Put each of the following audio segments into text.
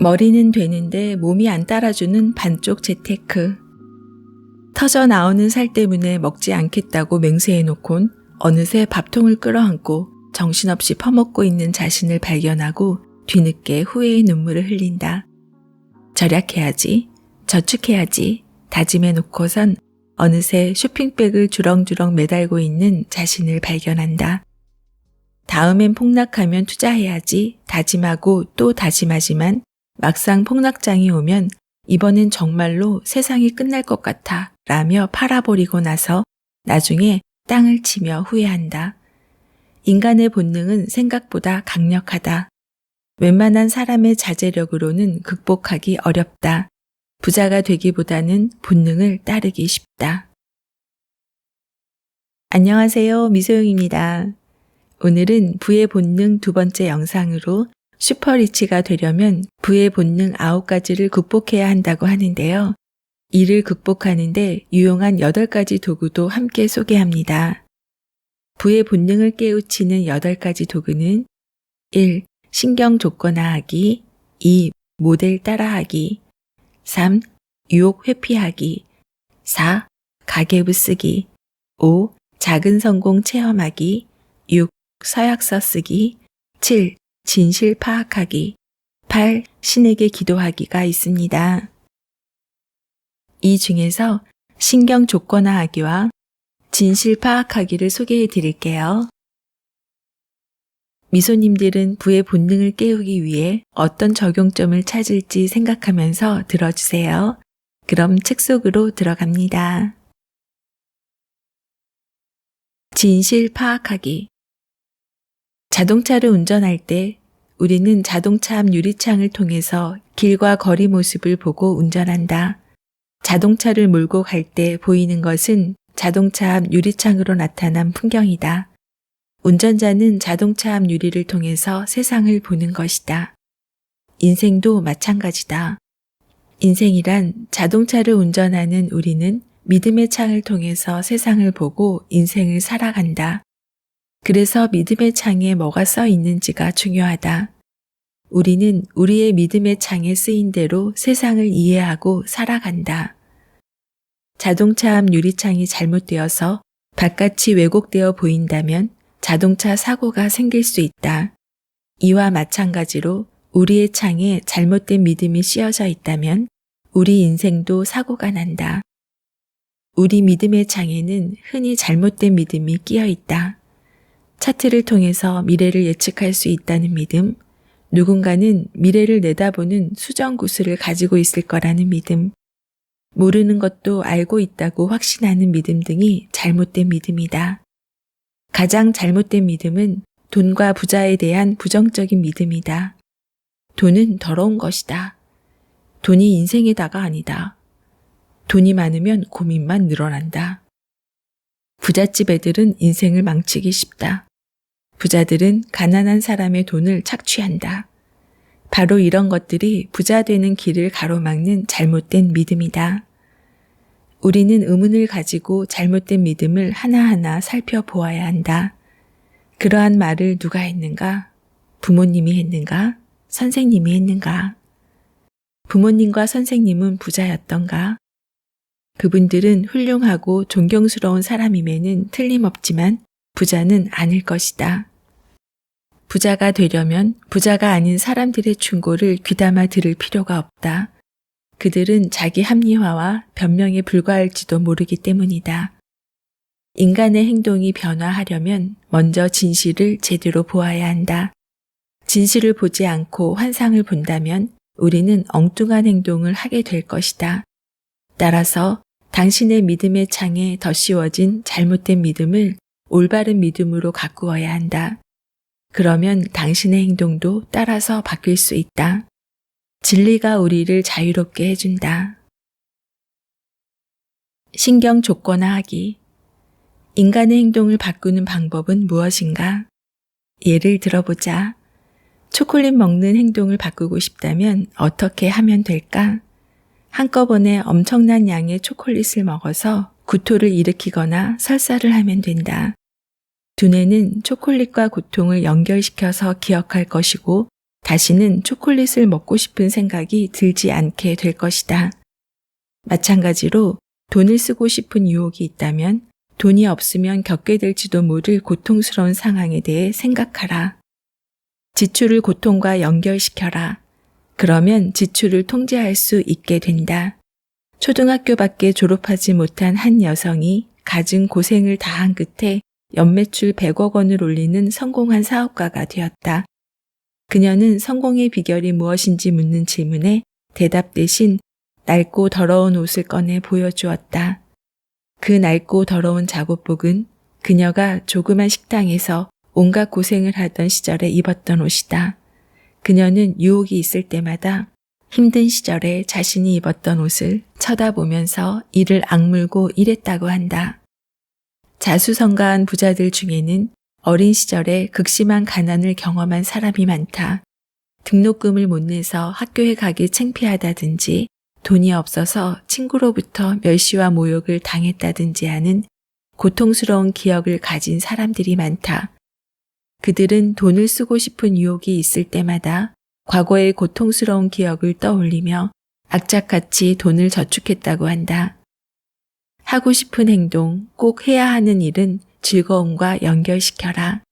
머리는 되는데 몸이 안 따라주는 반쪽 재테크. 터져 나오는 살 때문에 먹지 않겠다고 맹세해놓곤 어느새 밥통을 끌어안고 정신없이 퍼먹고 있는 자신을 발견하고 뒤늦게 후회의 눈물을 흘린다. 절약해야지, 저축해야지 다짐해놓고선 어느새 쇼핑백을 주렁주렁 매달고 있는 자신을 발견한다. 다음엔 폭락하면 투자해야지 다짐하고 또 다짐하지만 막상 폭락장이 오면 이번엔 정말로 세상이 끝날 것 같아 라며 팔아버리고 나서 나중에 땅을 치며 후회한다. 인간의 본능은 생각보다 강력하다. 웬만한 사람의 자제력으로는 극복하기 어렵다. 부자가 되기보다는 본능을 따르기 쉽다. 안녕하세요. 미소영입니다. 오늘은 부의 본능 두 번째 영상으로 슈퍼리치가 되려면 부의 본능 9가지를 극복해야 한다고 하는데요. 이를 극복하는데 유용한 8가지 도구도 함께 소개합니다. 부의 본능을 깨우치는 8가지 도구는 1. 신경 조건화하기 2. 모델 따라하기 3. 유혹 회피하기 4. 가계부 쓰기 5. 작은 성공 체험하기 6. 서약서 쓰기 7. 진실 파악하기 8. 신에게 기도하기가 있습니다. 이 중에서 신경 조건화하기와 진실 파악하기를 소개해 드릴게요. 미소님들은 부의 본능을 깨우기 위해 어떤 적용점을 찾을지 생각하면서 들어주세요. 그럼 책 속으로 들어갑니다. 진실 파악하기. 자동차를 운전할 때 우리는 자동차 앞 유리창을 통해서 길과 거리 모습을 보고 운전한다. 자동차를 몰고 갈 때 보이는 것은 자동차 앞 유리창으로 나타난 풍경이다. 운전자는 자동차 앞 유리를 통해서 세상을 보는 것이다. 인생도 마찬가지다. 인생이란 자동차를 운전하는 우리는 믿음의 창을 통해서 세상을 보고 인생을 살아간다. 그래서 믿음의 창에 뭐가 써 있는지가 중요하다. 우리는 우리의 믿음의 창에 쓰인 대로 세상을 이해하고 살아간다. 자동차 앞 유리창이 잘못되어서 바깥이 왜곡되어 보인다면 자동차 사고가 생길 수 있다. 이와 마찬가지로 우리의 창에 잘못된 믿음이 씌어져 있다면 우리 인생도 사고가 난다. 우리 믿음의 창에는 흔히 잘못된 믿음이 끼어 있다. 차트를 통해서 미래를 예측할 수 있다는 믿음, 누군가는 미래를 내다보는 수정구슬을 가지고 있을 거라는 믿음, 모르는 것도 알고 있다고 확신하는 믿음 등이 잘못된 믿음이다. 가장 잘못된 믿음은 돈과 부자에 대한 부정적인 믿음이다. 돈은 더러운 것이다. 돈이 인생의 다가 아니다. 돈이 많으면 고민만 늘어난다. 부잣집 애들은 인생을 망치기 쉽다. 부자들은 가난한 사람의 돈을 착취한다. 바로 이런 것들이 부자 되는 길을 가로막는 잘못된 믿음이다. 우리는 의문을 가지고 잘못된 믿음을 하나하나 살펴보아야 한다. 그러한 말을 누가 했는가? 부모님이 했는가? 선생님이 했는가? 부모님과 선생님은 부자였던가? 그분들은 훌륭하고 존경스러운 사람임에는 틀림없지만 부자는 아닐 것이다. 부자가 되려면 부자가 아닌 사람들의 충고를 귀담아 들을 필요가 없다. 그들은 자기 합리화와 변명에 불과할지도 모르기 때문이다. 인간의 행동이 변화하려면 먼저 진실을 제대로 보아야 한다. 진실을 보지 않고 환상을 본다면 우리는 엉뚱한 행동을 하게 될 것이다. 따라서 당신의 믿음의 창에 덧씌워진 잘못된 믿음을 올바른 믿음으로 가꾸어야 한다. 그러면 당신의 행동도 따라서 바뀔 수 있다. 진리가 우리를 자유롭게 해준다. 신경 조건화하기. 인간의 행동을 바꾸는 방법은 무엇인가? 예를 들어보자. 초콜릿 먹는 행동을 바꾸고 싶다면 어떻게 하면 될까? 한꺼번에 엄청난 양의 초콜릿을 먹어서 구토를 일으키거나 설사를 하면 된다. 두뇌는 초콜릿과 고통을 연결시켜서 기억할 것이고 다시는 초콜릿을 먹고 싶은 생각이 들지 않게 될 것이다. 마찬가지로 돈을 쓰고 싶은 유혹이 있다면 돈이 없으면 겪게 될지도 모를 고통스러운 상황에 대해 생각하라. 지출을 고통과 연결시켜라. 그러면 지출을 통제할 수 있게 된다. 초등학교밖에 졸업하지 못한 한 여성이 갖은 고생을 다한 끝에 연매출 100억 원을 올리는 성공한 사업가가 되었다. 그녀는 성공의 비결이 무엇인지 묻는 질문에 대답 대신 낡고 더러운 옷을 꺼내 보여주었다. 그 낡고 더러운 작업복은 그녀가 조그만 식당에서 온갖 고생을 하던 시절에 입었던 옷이다. 그녀는 유혹이 있을 때마다 힘든 시절에 자신이 입었던 옷을 쳐다보면서 이를 악물고 일했다고 한다. 자수성가한 부자들 중에는 어린 시절에 극심한 가난을 경험한 사람이 많다. 등록금을 못 내서 학교에 가기 창피하다든지 돈이 없어서 친구로부터 멸시와 모욕을 당했다든지 하는 고통스러운 기억을 가진 사람들이 많다. 그들은 돈을 쓰고 싶은 유혹이 있을 때마다 과거의 고통스러운 기억을 떠올리며 악착같이 돈을 저축했다고 한다. 하고 싶은 행동, 꼭 해야 하는 일은 즐거움과 연결시켜라.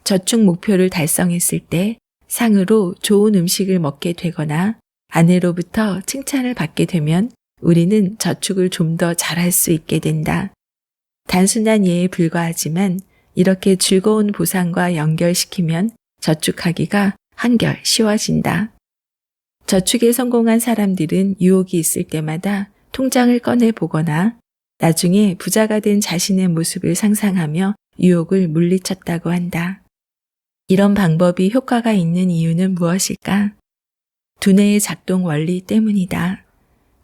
저축 목표를 달성했을 때 상으로 좋은 음식을 먹게 되거나 아내로부터 칭찬을 받게 되면 우리는 저축을 좀 더 잘할 수 있게 된다. 단순한 예에 불과하지만 이렇게 즐거운 보상과 연결시키면 저축하기가 한결 쉬워진다. 저축에 성공한 사람들은 유혹이 있을 때마다 통장을 꺼내보거나 나중에 부자가 된 자신의 모습을 상상하며 유혹을 물리쳤다고 한다. 이런 방법이 효과가 있는 이유는 무엇일까? 두뇌의 작동 원리 때문이다.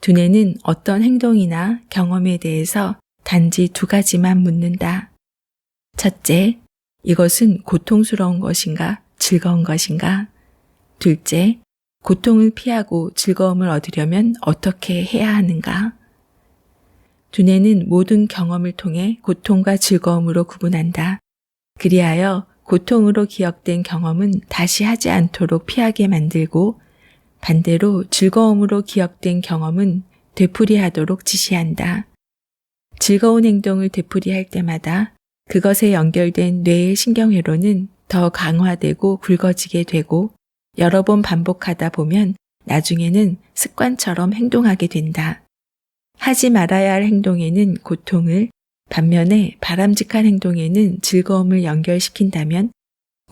두뇌는 어떤 행동이나 경험에 대해서 단지 두 가지만 묻는다. 첫째, 이것은 고통스러운 것인가, 즐거운 것인가? 둘째, 고통을 피하고 즐거움을 얻으려면 어떻게 해야 하는가? 두뇌는 모든 경험을 통해 고통과 즐거움으로 구분한다. 그리하여 고통으로 기억된 경험은 다시 하지 않도록 피하게 만들고 반대로 즐거움으로 기억된 경험은 되풀이하도록 지시한다. 즐거운 행동을 되풀이할 때마다 그것에 연결된 뇌의 신경회로는 더 강화되고 굵어지게 되고 여러 번 반복하다 보면 나중에는 습관처럼 행동하게 된다. 하지 말아야 할 행동에는 고통을, 반면에 바람직한 행동에는 즐거움을 연결시킨다면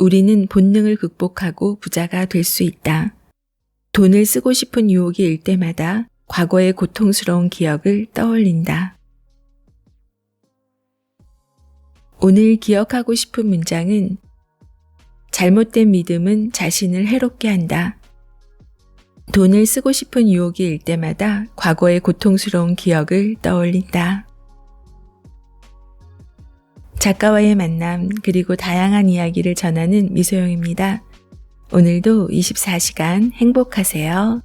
우리는 본능을 극복하고 부자가 될 수 있다. 돈을 쓰고 싶은 유혹이 일 때마다 과거의 고통스러운 기억을 떠올린다. 오늘 기억하고 싶은 문장은 잘못된 믿음은 자신을 해롭게 한다. 돈을 쓰고 싶은 유혹이 일 때마다 과거의 고통스러운 기억을 떠올린다. 작가와의 만남 그리고 다양한 이야기를 전하는 미소영입니다. 오늘도 24시간 행복하세요.